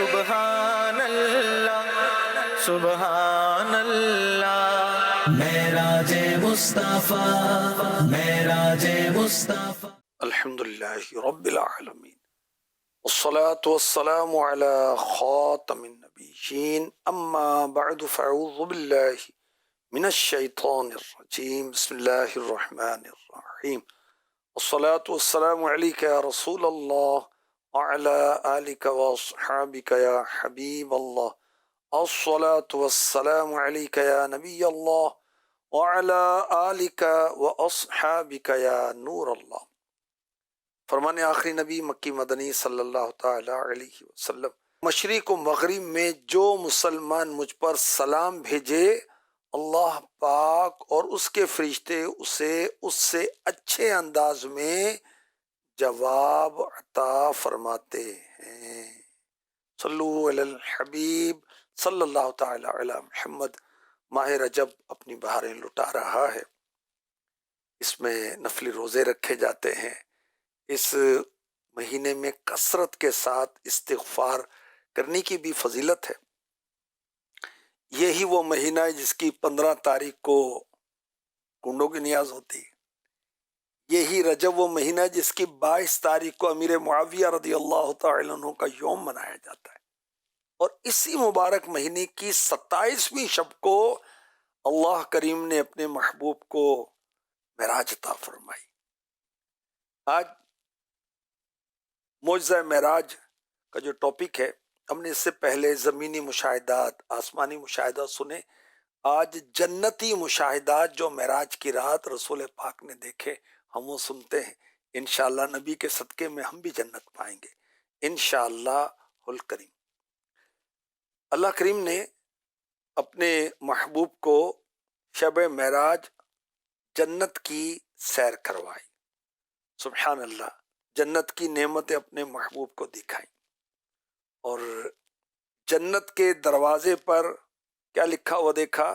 سبحان اللہ سبحان اللہ، معراج مصطفیٰ معراج مصطفیٰ۔ الحمدللہ رب العالمین، والصلاة والسلام على خاتم النبیین، اما بعد فاعوذ باللہ من الشیطان الرجیم، بسم اللہ الرحمن الرحیم، والصلاة والسلام علیک یا رسول اللہ وعلى آلک واصحابک یا حبیب اللہ، الصلاة والسلام علیک یا نبی اللہ وعلى آلک واصحابک یا نور اللہ۔ فرمان آخری نبی مکی مدنی صلی اللہ تعالی علیہ وسلم، مشرق و مغرب میں جو مسلمان مجھ پر سلام بھیجے، اللہ پاک اور اس کے فرشتے اسے اس سے اچھے انداز میں جواب عطا فرماتے ہیں۔ صلو علی الحبیب صلی اللہ تعالی علی محمد۔ ماہ رجب اپنی بہاریں لٹا رہا ہے، اس میں نفلی روزے رکھے جاتے ہیں۔ اس مہینے میں کثرت کے ساتھ استغفار کرنے کی بھی فضیلت ہے۔ یہی وہ مہینہ ہے جس کی 15 تاریخ کو کنڈوں کی نیاز ہوتی ہے۔ یہی رجب وہ مہینہ ہے جس کی 22 تاریخ کو امیر معاویہ رضی اللہ تعالی عنہ کا یوم منایا جاتا ہے، اور اسی مبارک مہینے کی 27ویں شب کو اللہ کریم نے اپنے محبوب کو معراج عطا فرمائی۔ آج معجزہ معراج کا جو ٹاپک ہے، ہم نے اس سے پہلے زمینی مشاہدات، آسمانی مشاہدات سنے۔ آج جنتی مشاہدات جو معراج کی رات رسول پاک نے دیکھے، ہم وہ سنتے ہیں۔ انشاءاللہ نبی کے صدقے میں ہم بھی جنت پائیں گے انشاءاللہ الکریم۔ اللہ کریم نے اپنے محبوب کو شب معراج جنت کی سیر کروائی۔ سبحان اللہ، جنت کی نعمتیں اپنے محبوب کو دکھائیں، اور جنت کے دروازے پر کیا لکھا ہوا دیکھا؟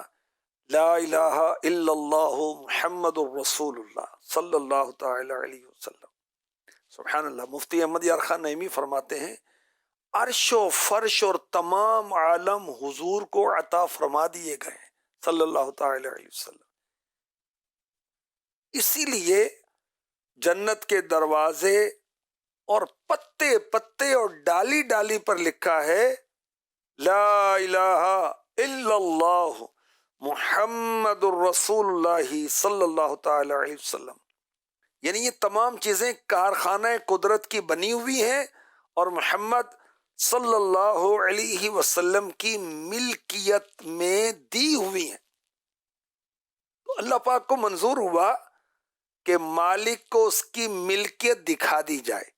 لا الہ الا اللہ محمد الرسول اللہ صلی اللہ تعالی علیہ وسلم۔ سبحان اللہ۔ مفتی احمد یار خان نعیمی فرماتے ہیں، عرش و فرش اور تمام عالم حضور کو عطا فرما دیے گئے صلی اللہ تعالی علیہ وسلم۔ اسی لیے جنت کے دروازے اور پتے پتے اور ڈالی ڈالی پر لکھا ہے لا الہ الا اللہ محمد الرسول اللہ صلی اللہ تعالی علیہ وسلم۔ یعنی یہ تمام چیزیں کارخانہ قدرت کی بنی ہوئی ہیں اور محمد صلی اللہ علیہ وسلم کی ملکیت میں دی ہوئی ہیں۔ تو اللہ پاک کو منظور ہوا کہ مالک کو اس کی ملکیت دکھا دی جائے،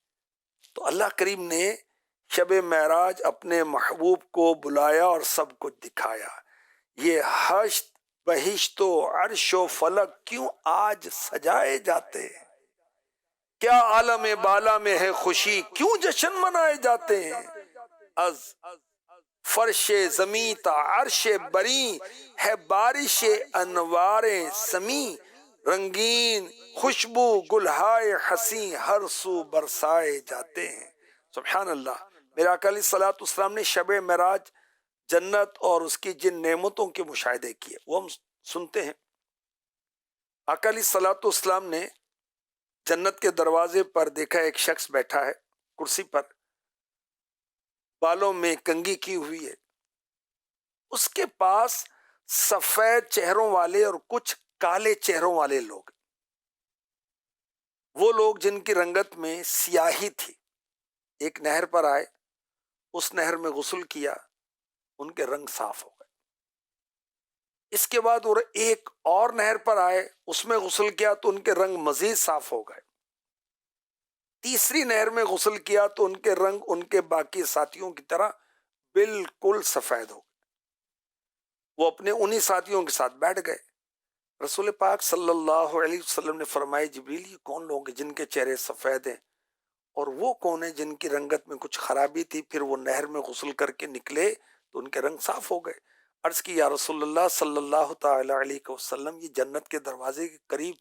تو اللہ کریم نے شب معراج اپنے محبوب کو بلایا اور سب کچھ دکھایا۔ یہ حشت بہشت و عرش و فلک کیوں آج سجائے جاتے ہیں، کیا عالم بالا میں ہے خوشی، کیوں جشن منائے جاتے ہیں۔ از فرش زمیں تا عرش بری ہے بارش انوار سمی، رنگین خوشبو گلہائے حسین ہر سو برسائے جاتے ہیں۔ سبحان اللہ۔ میرے آقا علیہ الصلوۃ والسلام نے شب معراج جنت اور اس کی جن نعمتوں کے مشاہدے کیے، وہ ہم سنتے ہیں۔ آقا علیہ الصلوۃ والسلام نے جنت کے دروازے پر دیکھا ایک شخص بیٹھا ہے کرسی پر، بالوں میں کنگھی کی ہوئی ہے، اس کے پاس سفید چہروں والے اور کچھ کالے چہروں والے لوگ، وہ لوگ جن کی رنگت میں سیاہی تھی، ایک نہر پر آئے، اس نہر میں غسل کیا، ان کے رنگ صاف ہو گئے۔ اس کے بعد وہ ایک اور نہر پر آئے، اس میں غسل کیا تو ان کے رنگ مزید صاف ہو گئے۔ تیسری نہر میں غسل کیا تو ان کے رنگ ان کے باقی ساتھیوں کی طرح بالکل سفید ہو گئے۔ وہ اپنے انہی ساتھیوں کے ساتھ بیٹھ گئے۔ رسول پاک صلی اللہ علیہ وسلم نے فرمایا، جبریل یہ کون لوگ ہیں جن کے چہرے سفید ہیں، اور وہ کون ہیں جن کی رنگت میں کچھ خرابی تھی، پھر وہ نہر میں غسل کر کے نکلے تو ان کے رنگ صاف ہو گئے۔ عرض کی، یا رسول اللہ صلی اللہ تعالی علیہ وسلم، یہ جنت کے دروازے کے قریب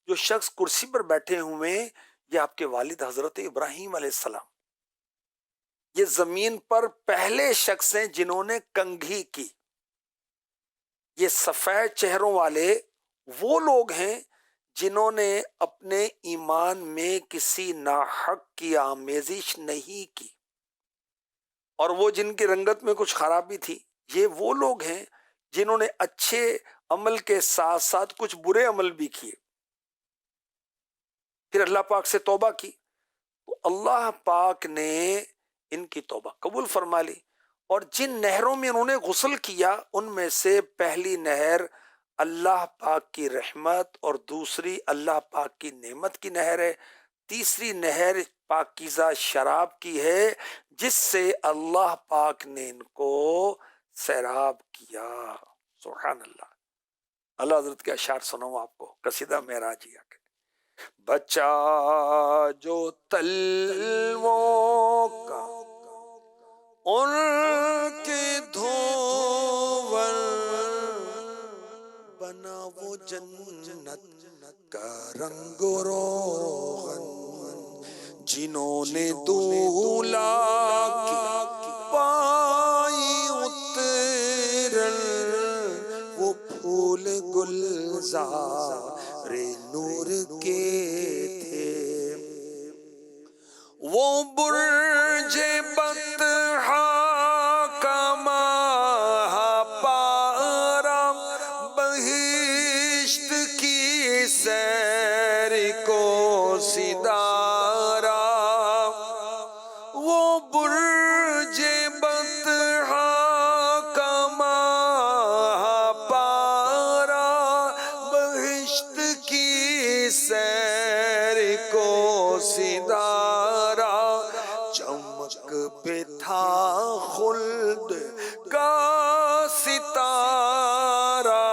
جو شخص کرسی پر بیٹھے ہوئے ہیں، یہ آپ کے والد حضرت ابراہیم علیہ السلام۔ یہ زمین پر پہلے شخص ہیں جنہوں نے کنگھی کی. یہ سفید چہروں والے وہ لوگ ہیں جنہوں نے اپنے ایمان میں کسی ناحق کی آمیزش نہیں کی، اور وہ جن کی رنگت میں کچھ خرابی تھی یہ وہ لوگ ہیں جنہوں نے اچھے عمل کے ساتھ ساتھ کچھ برے عمل بھی کیے، پھر اللہ پاک سے توبہ کی تو اللہ پاک نے ان کی توبہ قبول فرما لی. اور جن نہروں میں انہوں نے غسل کیا ان میں سے پہلی نہر اللہ پاک کی رحمت اور دوسری اللہ پاک کی نعمت کی نہر ہے، تیسری نہر پاکیزہ شراب کی ہے جس سے اللہ پاک نے ان کو سیراب کیا. سبحان اللہ. اللہ حضرت کے اشعار سناؤں آپ کو، قصیدہ معراجیہ کے. بچا جو تلووں کا ان کے دھوور، بنا وہ جنت کا رنگ و روغن، جنہوں نے دولا کی پائی اترن، وہ پھول گلزار نور کے تھے، وہ برج بطحا کا ماہ پارا، بہشت کی سیر کو سدارا، وہ برج بطحا کا ماہ پارا، بہشت کی سیر کو سدارا، چمک پہ تھا خلد کا ستارہ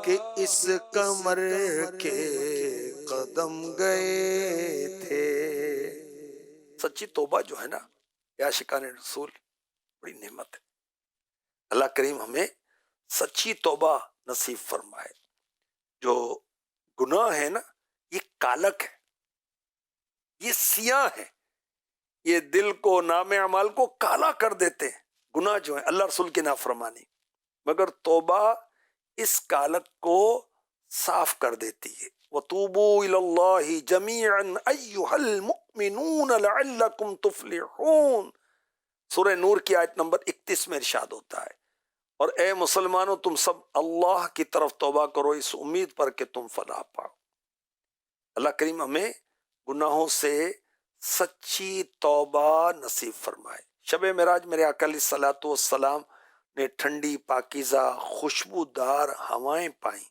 کہ اس قمر کے قدم گئے تھے. سچی توبہ جو ہے نا یا عاشقان رسول بڑی نعمت ہے. اللہ کریم ہمیں سچی توبہ نصیب فرمائے. جو گناہ ہے نا یہ کالک ہے، یہ سیاہ ہے، یہ دل کو نام اعمال کو کالا کر دیتے ہیں. گناہ جو ہے اللہ رسول کی نافرمانی، مگر توبہ اس کالک کو صاف کر دیتی ہے. وَتُوبُوا إِلَى اللَّهِ جَمِيعًا أَيُّهَا الْمُؤْمِنُونَ لَعَلَّكُمْ تُفْلِحُونَ. سورہ نور کی آیت نمبر 31 میں ارشاد ہوتا ہے، اور اے مسلمانوں تم سب اللہ کی طرف توبہ کرو اس امید پر کہ تم فلاح پاؤ. اللہ کریم ہمیں گناہوں سے سچی توبہ نصیب فرمائے. شب معراج میرے آقا علیہ الصلوۃ والسلام نے ٹھنڈی پاکیزہ خوشبودار ہوائیں پائیں.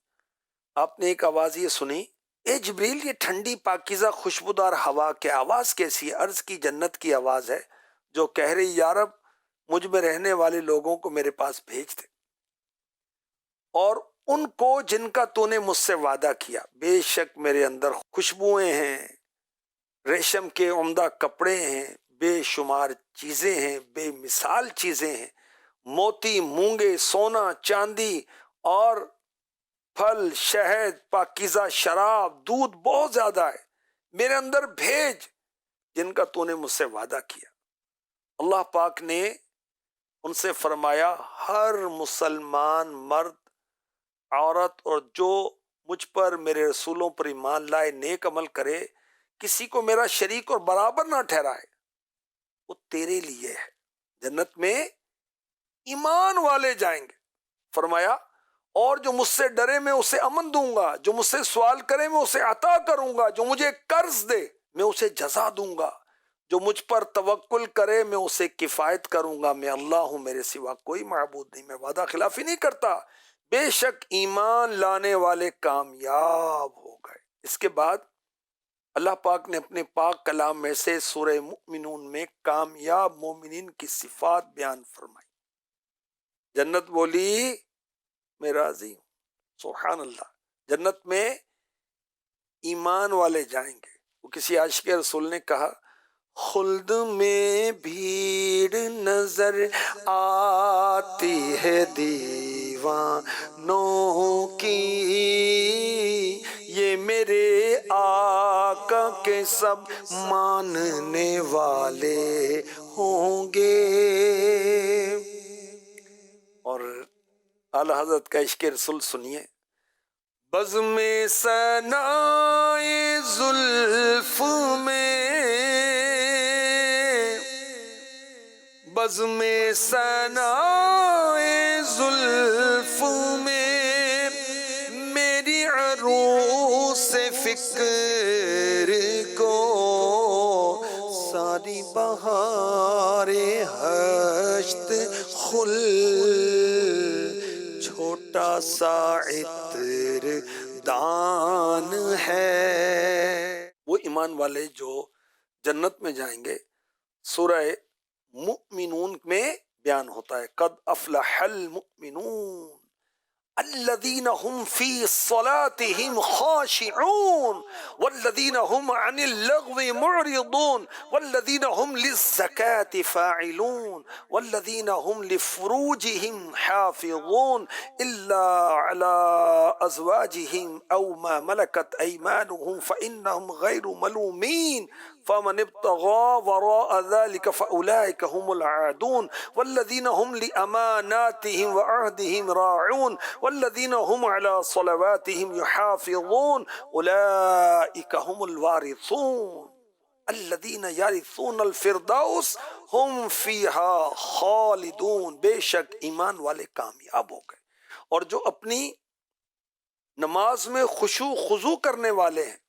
آپ نے ایک آواز یہ سنی، اے جبریل یہ ٹھنڈی پاکیزہ خوشبودار ہوا کی آواز کیسی ہے؟ عرض کی جنت کی آواز ہے جو کہہ رہی یا رب مجھ میں رہنے والے لوگوں کو میرے پاس بھیج دے، اور ان کو جن کا تو نے مجھ سے وعدہ کیا. بے شک میرے اندر خوشبوئیں ہیں، ریشم کے عمدہ کپڑے ہیں، بے شمار چیزیں ہیں، بے مثال چیزیں ہیں، موتی، مونگے، سونا، چاندی اور پھل، شہد، پاکیزہ شراب، دودھ بہت زیادہ ہے. میرے اندر بھیج جن کا تو نے مجھ سے وعدہ کیا. اللہ پاک نے ان سے فرمایا ہر مسلمان مرد، عورت اور جو مجھ پر میرے رسولوں پر ایمان لائے نیک عمل کرے، کسی کو میرا شریک اور برابر نہ ٹھہرائے، وہ تیرے لیے ہے. جنت میں ایمان والے جائیں گے. فرمایا اور جو مجھ سے ڈرے میں اسے امن دوں گا، جو مجھ سے سوال کرے میں اسے عطا کروں گا، جو مجھے قرض دے میں اسے جزا دوں گا، جو مجھ پر توکل کرے میں اسے کفایت کروں گا. میں اللہ ہوں، میرے سوا کوئی معبود نہیں، میں وعدہ خلافی نہیں کرتا. بے شک ایمان لانے والے کامیاب ہو گئے. اس کے بعد اللہ پاک نے اپنے پاک کلام میں سے سورہ مؤمنون میں کامیاب مومنین کی صفات بیان فرمائی. جنت بولی میں راضی ہوں. سبحان اللہ. جنت میں ایمان والے جائیں گے. وہ کسی عاشق رسول نے کہا خلد میں بھیڑ نظر آتی ہے دیوانوں کی، یہ یہ میرے آقا کے سب ماننے والے ہوں گے۔ اور اعلی حضرت کا عشق رسول سنیے۔ بزم ثنائے زلف میں، بزم ثنائے زلف میں، میری عروس فکر کو ساری بہار ہشت خل، چھوٹا سا عطر دان ہے۔ وہ ایمان والے جو جنت میں جائیں گے، سورہ مؤمنون میں بیان ہوتا ہے، قد افلح المؤمنون الذین هم فی صلاتهم خاشعون والذین هم عن اللغو معرضون والذین هم للزکاة فاعلون والذین هم لفروجهم حافظون الا على ازواجهم او ما ملكت ایمانهم فانهم غیر ملومین فمن ابتغى وراء ذلك فأولئك هم العادون والذين هم لأماناتهم وعهدهم راعون والذين هم على صلواتهم يحافظون أولئك هم الوارثون الذين يرثون الفردوس هم فيها خالدون۔ بے شک ایمان والے کامیاب ہو گئے، اور جو اپنی نماز میں خشوع خضوع کرنے والے ہیں،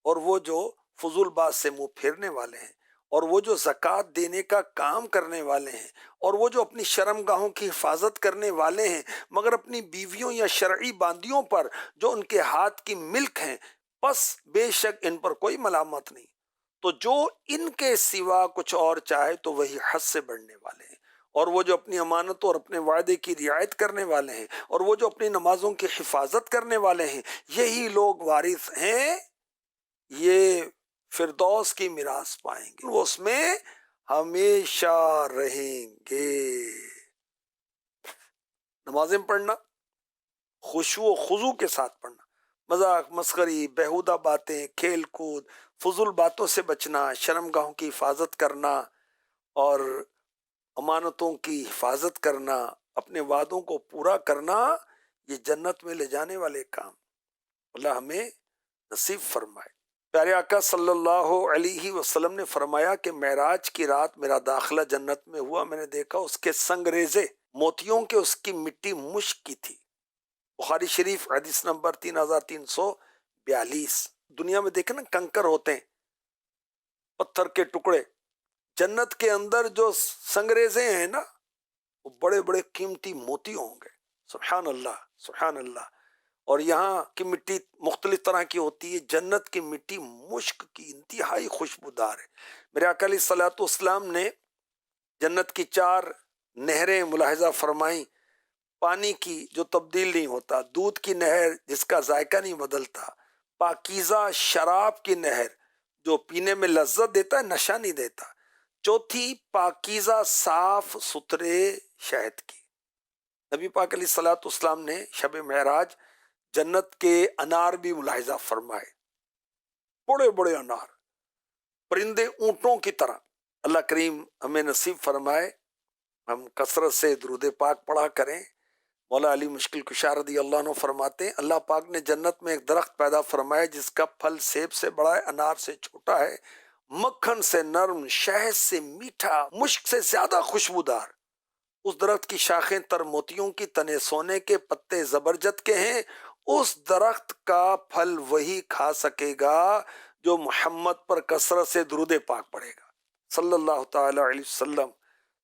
اور وہ جو فضول بات سے منہ پھیرنے والے ہیں، اور وہ جو زکوٰۃ دینے کا کام کرنے والے ہیں، اور وہ جو اپنی شرمگاہوں کی حفاظت کرنے والے ہیں مگر اپنی بیویوں یا شرعی باندیوں پر جو ان کے ہاتھ کی ملک ہیں، پس بے شک ان پر کوئی ملامت نہیں۔ تو جو ان کے سوا کچھ اور چاہے تو وہی حد سے بڑھنے والے ہیں، اور وہ جو اپنی امانتوں اور اپنے وعدے کی رعایت کرنے والے ہیں، اور وہ جو اپنی نمازوں کی حفاظت کرنے والے ہیں، یہی لوگ وارث ہیں، یہ فردوس کی میراث پائیں گے، وہ اس میں ہمیشہ رہیں گے۔ نمازیں پڑھنا، خشوع و خضوع کے ساتھ پڑھنا، مذاق مسخری، بیہودہ باتیں، کھیل کود، فضول باتوں سے بچنا، شرمگاہوں کی حفاظت کرنا اور امانتوں کی حفاظت کرنا، اپنے وعدوں کو پورا کرنا، یہ جنت میں لے جانے والے کام، اللہ ہمیں نصیب فرمائے۔ پیارے آقا صلی اللہ علیہ وسلم نے فرمایا کہ معراج کی رات میرا داخلہ جنت میں ہوا، میں نے دیکھا اس کے سنگریزے موتیوں کے، اس کی مٹی مشک کی تھی۔ بخاری شریف حدیث نمبر 3342۔ دنیا میں دیکھیں نا کنکر ہوتے ہیں، پتھر کے ٹکڑے، جنت کے اندر جو سنگریزے ہیں نا، وہ بڑے بڑے قیمتی موتی ہوں گے۔ سبحان اللہ، سبحان اللہ۔ اور یہاں کی مٹی مختلف طرح کی ہوتی ہے، جنت کی مٹی مشک کی انتہائی خوشبودار ہے۔ میرے آقا علیہ الصلوۃ والسلام نے جنت کی 4 نہریں ملاحظہ فرمائیں، پانی کی جو تبدیل نہیں ہوتا، دودھ کی نہر جس کا ذائقہ نہیں بدلتا، پاکیزہ شراب کی نہر جو پینے میں لذت دیتا ہے، نشہ نہیں دیتا، چوتھی پاکیزہ صاف ستھرے شہد کی۔ نبی پاک علیہ الصلوۃ والسلام نے شب معراج جنت کے انار بھی ملاحظہ فرمائے، بڑے بڑے انار، پرندے اونٹوں کی طرح۔ اللہ کریم ہمیں نصیب فرمائے ہم کثرت سے درود پاک پڑھا کریں۔ مولا علی مشکل کشا رضی اللہ عنہ فرماتے ہیں، اللہ پاک نے جنت میں ایک درخت پیدا فرمایا جس کا پھل سیب سے بڑا ہے، انار سے چھوٹا ہے، مکھن سے نرم، شہد سے میٹھا، مشک سے زیادہ خوشبودار۔ اس درخت کی شاخیں تر موتیوں کی، تنے سونے کے، پتے زبرجد کے ہیں۔ اس درخت کا پھل وہی کھا سکے گا جو محمد پر کثرت سے درود پاک پڑھے گا، صلی اللہ تعالی علیہ وسلم۔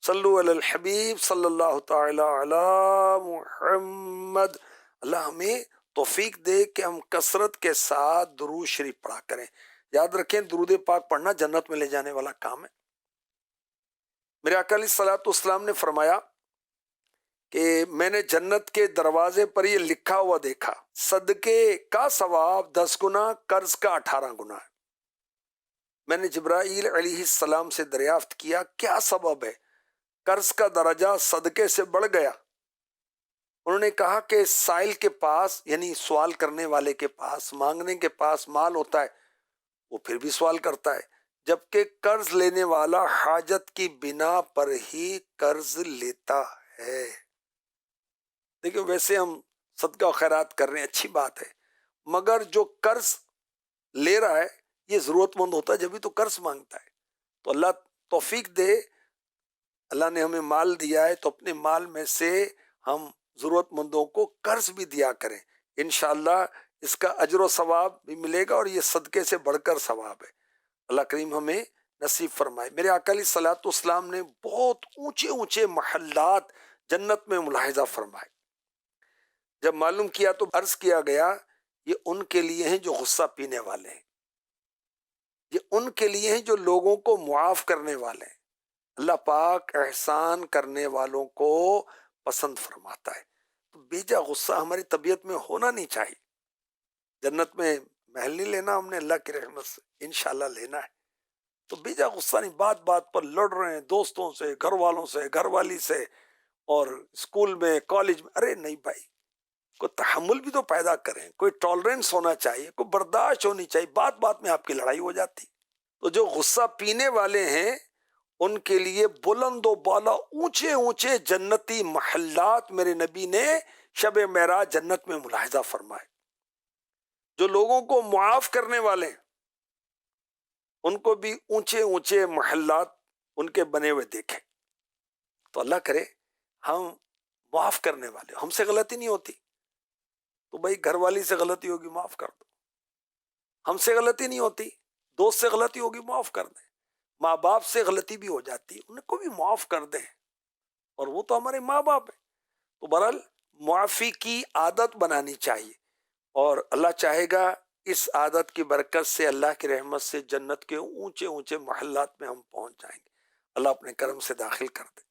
صلو علی الحبیب صلی اللہ تعالی علی محمد۔ اللہ ہمیں توفیق دے کہ ہم کثرت کے ساتھ درود شریف پڑھا کریں۔ یاد رکھیں درود پاک پڑھنا جنت میں لے جانے والا کام ہے۔ میرے آقا علیہ الصلوۃ والسلام نے فرمایا کہ میں نے جنت کے دروازے پر یہ لکھا ہوا دیکھا، صدقے کا ثواب 10 گنا، قرض کا 18 گنا ہے۔ میں نے جبرائیل علیہ السلام سے دریافت کیا کیا سبب ہے؟ قرض کا درجہ صدقے سے بڑھ گیا۔ انہوں نے کہا کہ سائل کے پاس یعنی سوال کرنے والے کے پاس، مانگنے کے پاس مال ہوتا ہے وہ پھر بھی سوال کرتا ہے، جبکہ قرض لینے والا حاجت کی بنا پر ہی قرض لیتا ہے۔ دیکھیں ویسے ہم صدقہ و خیرات کر رہے ہیں، اچھی بات ہے، مگر جو قرض لے رہا ہے یہ ضرورت مند ہوتا ہے جبھی تو قرض مانگتا ہے۔ تو اللہ توفیق دے، اللہ نے ہمیں مال دیا ہے تو اپنے مال میں سے ہم ضرورت مندوں کو قرض بھی دیا کریں، انشاءاللہ اس کا اجر و ثواب بھی ملے گا، اور یہ صدقے سے بڑھ کر ثواب ہے۔ اللہ کریم ہمیں نصیب فرمائے۔ میرے آقا علیہ الصلوۃ والسلام نے بہت اونچے اونچے محلات جنت میں ملاحظہ فرمائے۔ جب معلوم کیا تو عرض کیا گیا یہ ان کے لیے ہیں جو غصہ پینے والے ہیں، یہ ان کے لیے ہیں جو لوگوں کو معاف کرنے والے ہیں۔ اللہ پاک احسان کرنے والوں کو پسند فرماتا ہے۔ تو بیجا غصہ ہماری طبیعت میں ہونا نہیں چاہیے۔ جنت میں محل نہیں لینا ہم نے، اللہ کی رحمت سے انشاءاللہ لینا ہے۔ تو بیجا غصہ نہیں، بات بات پر لڑ رہے ہیں دوستوں سے، گھر والوں سے، گھر والی سے، اور اسکول میں، کالج میں۔ ارے نہیں بھائی، کوئی تحمل بھی تو پیدا کریں، کوئی ٹالرنس ہونا چاہیے، کوئی برداشت ہونی چاہیے۔ بات بات میں آپ کی لڑائی ہو جاتی۔ تو جو غصہ پینے والے ہیں ان کے لیے بلند و بالا اونچے اونچے جنتی محلات میرے نبی نے شب معراج جنت میں ملاحظہ فرمائے۔ جو لوگوں کو معاف کرنے والے ہیں ان کو بھی اونچے اونچے محلات ان کے بنے ہوئے دیکھیں۔ تو اللہ کرے ہم معاف کرنے والے، ہم سے غلطی نہیں ہوتی تو بھائی گھر والی سے غلطی ہوگی معاف کر دو، ہم سے غلطی نہیں ہوتی، دوست سے غلطی ہوگی معاف کر دیں، ماں باپ سے غلطی بھی ہو جاتی ان کو بھی معاف کر دیں، اور وہ تو ہمارے ماں باپ ہیں۔ تو بہرحال معافی کی عادت بنانی چاہیے، اور اللہ چاہے گا اس عادت کی برکت سے اللہ کی رحمت سے جنت کے اونچے اونچے محلات میں ہم پہنچ جائیں گے۔ اللہ اپنے کرم سے داخل کر دے۔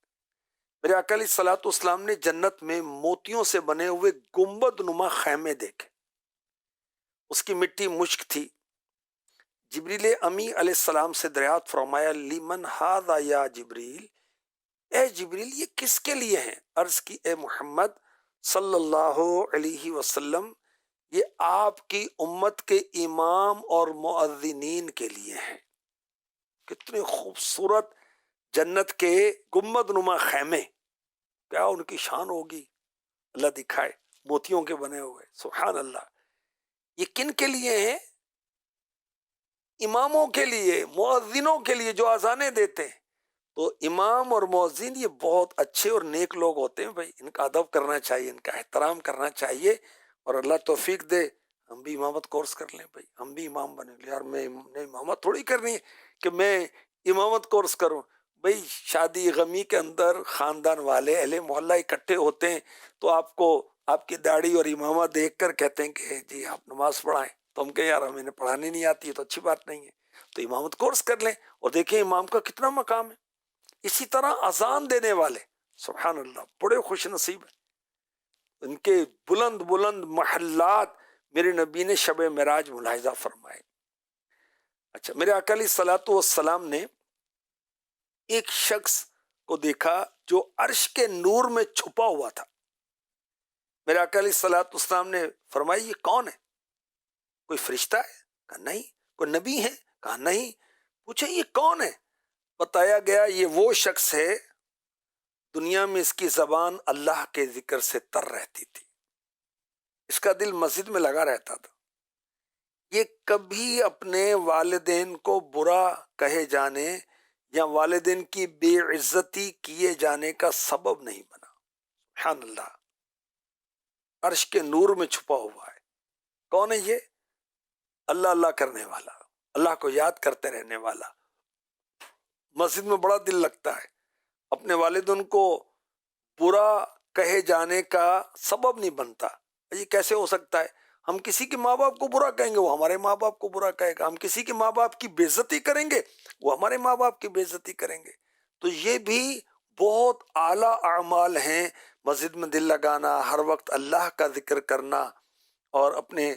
میرے آقا علیہ الصلوۃ والسلام نے جنت میں موتیوں سے بنے ہوئے گنبد نما خیمے دیکھے، اس کی مٹی مشک تھی۔ جبریل امی علیہ السلام سے دریافت فرمایا لیمن ھذا یا جبریل، اے جبریل یہ کس کے لیے ہیں؟ عرض کی اے محمد صلی اللہ علیہ وسلم یہ آپ کی امت کے امام اور مؤذنین کے لیے ہیں۔ کتنے خوبصورت جنت کے گنبد نما خیمے، کیا ان کی شان ہوگی، اللہ دکھائے، موتیوں کے بنے ہوئے، سبحان اللہ۔ یہ کن کے لیے ہیں؟ اماموں کے لیے، مؤذنوں کے لیے جو اذانیں دیتے ہیں۔ تو امام اور مؤذن یہ بہت اچھے اور نیک لوگ ہوتے ہیں بھائی، ان کا ادب کرنا چاہیے، ان کا احترام کرنا چاہیے، اور اللہ توفیق دے ہم بھی امامت کورس کر لیں بھائی، ہم بھی امام بنے لیں۔ یار میں نے امامت تھوڑی کرنی ہے کہ میں امامت کورس کروں بھائی۔ شادی غمی کے اندر خاندان والے اہل محلہ اکٹھے ہوتے ہیں تو آپ کو آپ کی داڑھی اور امامہ دیکھ کر کہتے ہیں کہ جی آپ نماز پڑھائیں، تو ہم کہ یار ہمیں پڑھانی نہیں آتی ہے تو اچھی بات نہیں ہے، تو امامت کورس کر لیں، اور دیکھیں امام کا کتنا مقام ہے۔ اسی طرح اذان دینے والے سبحان اللہ بڑے خوش نصیب ہیں، ان کے بلند بلند محلات میرے نبی نے شب معراج ملاحظہ فرمائے۔ اچھا، میرے آقا علیہ الصلوۃ والسلام نے ایک شخص کو دیکھا جو عرش کے نور میں چھپا ہوا تھا۔ میرے آقا علیہ الصلوۃ والسلام نے فرمایا یہ کون ہے؟ کوئی فرشتہ ہے؟ کہا نہیں۔ کوئی نبی ہے؟ کہا نہیں۔ پوچھا یہ کون ہے؟ بتایا گیا یہ وہ شخص ہے دنیا میں اس کی زبان اللہ کے ذکر سے تر رہتی تھی، اس کا دل مسجد میں لگا رہتا تھا، یہ کبھی اپنے والدین کو برا کہے جانے یا والدین کی بے عزتی کیے جانے کا سبب نہیں بنا۔ سبحان اللہ، عرش کے نور میں چھپا ہوا ہے۔ کون ہے یہ؟ اللہ اللہ کرنے والا، اللہ کو یاد کرتے رہنے والا، مسجد میں بڑا دل لگتا ہے، اپنے والدین کو برا کہے جانے کا سبب نہیں بنتا۔ یہ کیسے ہو سکتا ہے؟ ہم کسی کے ماں باپ کو برا کہیں گے وہ ہمارے ماں باپ کو برا کہے گا، ہم کسی کے ماں باپ کی بے عزتی کریں گے وہ ہمارے ماں باپ کی بے عزتی کریں گے۔ تو یہ بھی بہت اعلیٰ اعمال ہیں، مسجد میں دل لگانا، ہر وقت اللہ کا ذکر کرنا، اور اپنے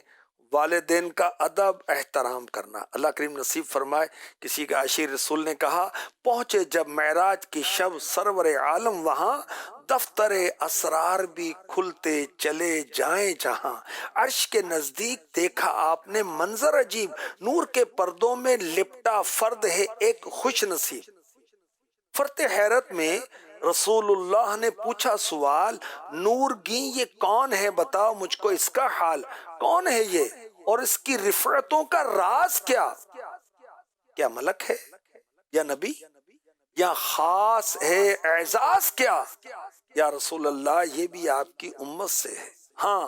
والدین کا ادب احترام کرنا. اللہ کریم نصیب فرمائے. کسی کا عاشق رسول نے کہا پہنچے جب معراج کی شب سرور عالم وہاں، دفتر اسرار بھی کھلتے چلے جائیں جہاں. عرش کے نزدیک دیکھا آپ نے منظر عجیب، نور کے پردوں میں لپٹا فرد ہے ایک خوش نصیب. فرت حیرت میں رسول اللہ نے پوچھا سوال، نور گی یہ کون ہے بتاؤ مجھ کو اس کا حال. کون ہے یہ اور اس کی رفعتوں کا راز کیا؟ کیا ملک ہے یا نبی یا خاص ہے اعزاز کیا؟ یا رسول اللہ یہ بھی آپ کی امت سے ہے. ہاں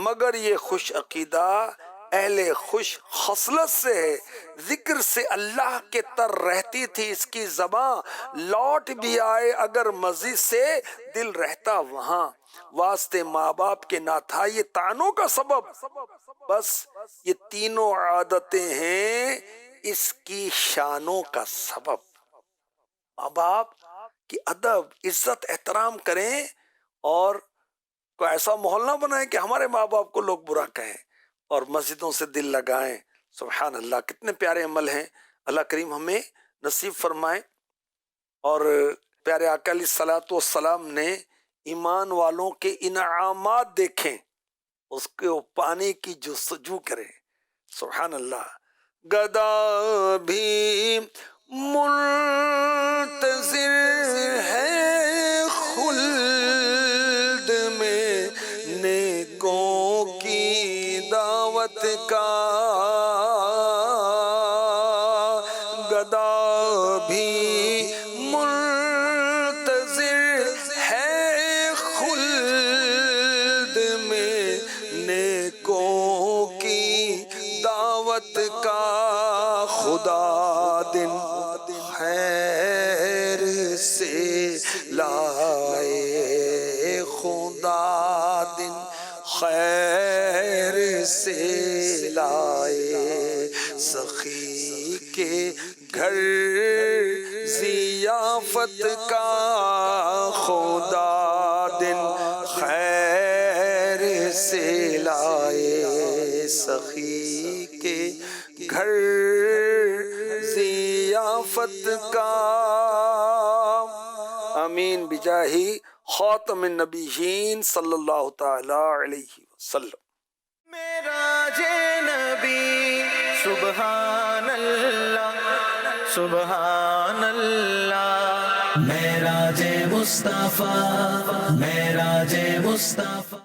مگر یہ خوش عقیدہ اہل خوش خصلت سے ہے. ذکر سے اللہ کے تر رہتی تھی اس کی زباں، لوٹ بھی آئے اگر مزید سے دل رہتا وہاں. واسطے ماں باپ کے نہ تھا یہ طعنوں کا سبب، بس یہ تینوں عادتیں ہیں اس کی شانوں کا سبب. ماں باپ کی ادب عزت احترام کریں اور کوئی ایسا ماحول نہ بنائیں کہ ہمارے ماں باپ کو لوگ برا کہیں اور مسجدوں سے دل لگائیں. سبحان اللہ، کتنے پیارے عمل ہیں. اللہ کریم ہمیں نصیب فرمائے. اور پیارے آقا علیہ الصلوۃ والسلام نے ایمان والوں کے انعامات دیکھیں، اس کو پانے کی جستجو کریں. سبحان اللہ. گدا بھی منتظر ہے خلد میں نیکوں کی دعوت کا. گدا بھی منتظر ہے خلد میں نیکوں کی دعوت کا. خدا دن خیر سے لائے، خدا دن خیر سے لائے. سخی کے گھر ضیافت کا، خدا دن خیر سے لائے. سخی کے گھر ضیافت کا. آمین بجاہی خاتم النبیین صلی اللہ تعالی علیہ وسلم. معراج نبی سبحان اللہ سبحان اللہ. معراج مصطفیٰ معراج مصطفیٰ.